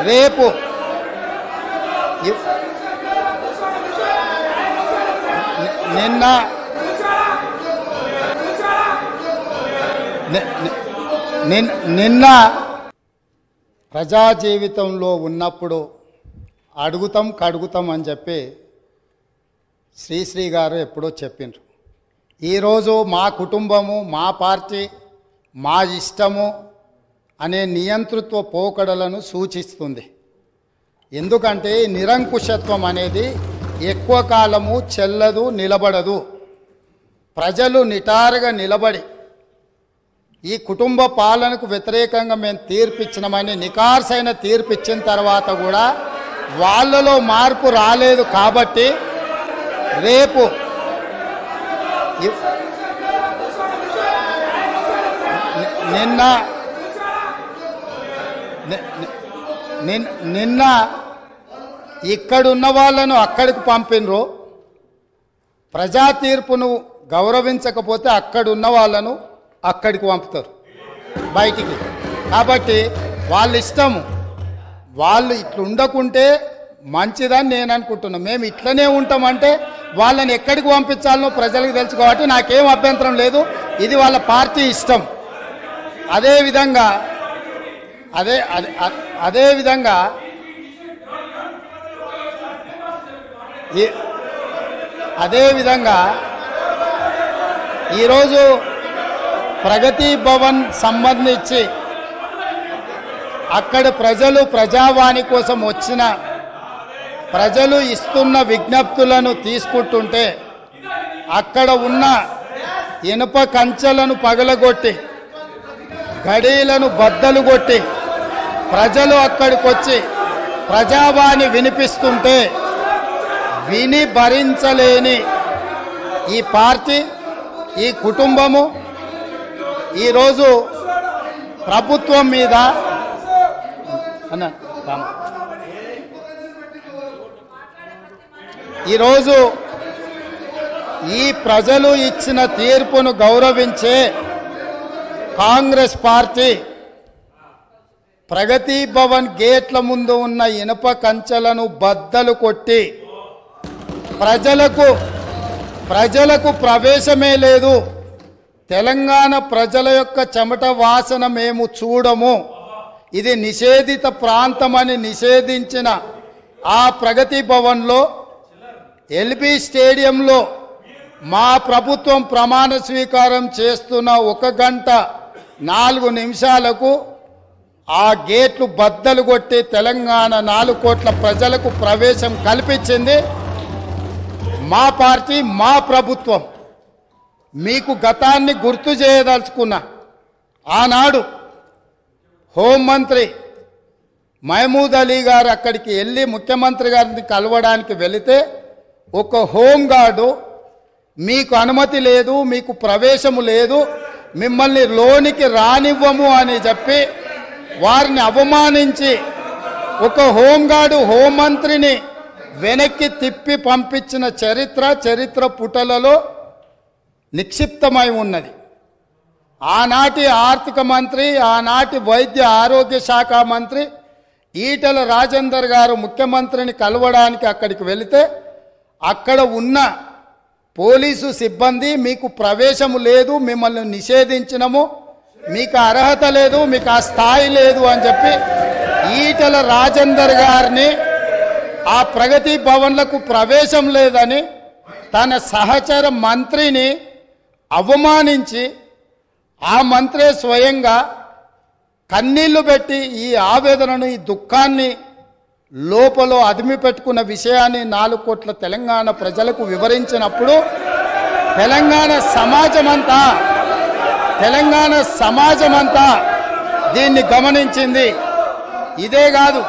రేపు నిన్న ప్రజా జీవితంలో ఉన్నప్పుడు అడుగుతాం కడుగుతాం అని చెప్పి శ్రీశ్రీ గారు ఎప్పుడో చెప్పిండ్రు. ఈరోజు మా కుటుంబము, మా పార్టీ, మా ఇష్టము అనే నియంతృత్వ పోకడలను సూచిస్తుంది. ఎందుకంటే నిరంకుశత్వం అనేది ఎక్కువ కాలము చెల్లదు, నిలబడదు. ప్రజలు నిటారుగా నిలబడి ఈ కుటుంబ పాలనకు వ్యతిరేకంగా మేము తీర్పిచ్చినామని నికార్సైన తీర్పిచ్చిన తర్వాత కూడా వాళ్ళలో మార్పు రాలేదు. కాబట్టి రేపు నిన్న ఇక్కడున్న వాళ్ళను అక్కడికి పంపినరు. ప్రజా తీర్పును గౌరవించకపోతే అక్కడున్న వాళ్ళను అక్కడికి పంపుతారు బయటికి. కాబట్టి వాళ్ళ ఇష్టము, వాళ్ళు ఇట్లా ఉండకుంటే మంచిదని నేను అనుకుంటున్నాను. మేము ఇట్లనే ఉంటామంటే వాళ్ళని ఎక్కడికి పంపించాలనో ప్రజలకు తెలుసు. కాబట్టి నాకేం అభ్యంతరం లేదు, ఇది వాళ్ళ పార్టీ ఇష్టం. అదేవిధంగా ఈరోజు ప్రగతి భవన్ సంబంధించి అక్కడ ప్రజలు ప్రజావాణి కోసం వచ్చిన ప్రజలు ఇస్తున్న విజ్ఞప్తులను తీసుకుంటుంటే అక్కడ ఉన్న ఇనుప కంచెలను పగలగొట్టి గడీలను బద్దలు కొట్టి ప్రజలు అక్కడికి వచ్చి ప్రజావాణి వినిపిస్తుంటే విని భరించలేని ఈ పార్టీ, ఈ కుటుంబము ఈరోజు ప్రభుత్వం మీద ఈరోజు ఈ ప్రజలు ఇచ్చిన తీర్పును గౌరవించే కాంగ్రెస్ పార్టీ ప్రగతి భవన్ గేట్ల ముందు ఉన్న ఇనుప కంచెలను బద్దలు కొట్టి ప్రజలకు ప్రవేశమే లేదు, తెలంగాణ ప్రజల యొక్క చెమట వాసన మేము చూడము, ఇది నిషేధిత ప్రాంతమని నిషేధించిన ఆ ప్రగతి భవన్లో ఎల్బీ స్టేడియంలో మా ప్రభుత్వం ప్రమాణ స్వీకారం చేస్తున్న 1 గంట 4 నిమిషాలకు ఆ గేట్లు బద్దలు కొట్టి తెలంగాణ 4 కోట్ల ప్రజలకు ప్రవేశం కల్పించింది మా పార్టీ, మా ప్రభుత్వం. మీకు గతాన్ని గుర్తు చేయదలుచుకున్నా. ఆనాడు హోంమంత్రి మహమూద్ అలీ గారు అక్కడికి వెళ్ళి ముఖ్యమంత్రి గారిని కలవడానికి వెళితే ఒక హోంగార్డు మీకు అనుమతి లేదు, మీకు ప్రవేశము లేదు, మిమ్మల్ని లోనికి రానివ్వము అని చెప్పి వారిని అవమానించి ఒక హోంగార్డు హోంమంత్రిని వెనక్కి తిప్పి పంపించిన చరిత్ర పుటలలో నిక్షిప్తమై ఉన్నది. ఆనాటి ఆర్థిక మంత్రి, ఆనాటి వైద్య ఆరోగ్య శాఖ మంత్రి ఈటెల రాజేందర్ గారు ముఖ్యమంత్రిని కలవడానికి అక్కడికి వెళితే అక్కడ ఉన్న పోలీసు సిబ్బంది మీకు ప్రవేశము లేదు, మిమ్మల్ని నిషేధించినము, మీకు అర్హత లేదు, మీకు ఆ స్థాయి లేదు అని చెప్పి ఈటెల రాజేందర్ గారిని ఆ ప్రగతి భవన్లకు ప్రవేశం లేదని తన సహచర మంత్రిని అవమానించి ఆ మంత్రే స్వయంగా కన్నీళ్లు పెట్టి ఈ ఆవేదనను, ఈ దుఃఖాన్ని లోపల అదిమి పెట్టుకున్న విషయాన్ని 4 కోట్ల తెలంగాణ ప్రజలకు వివరించినప్పుడు తెలంగాణ సమాజమంతా దీన్ని గమనించింది. ఇదే కాదు,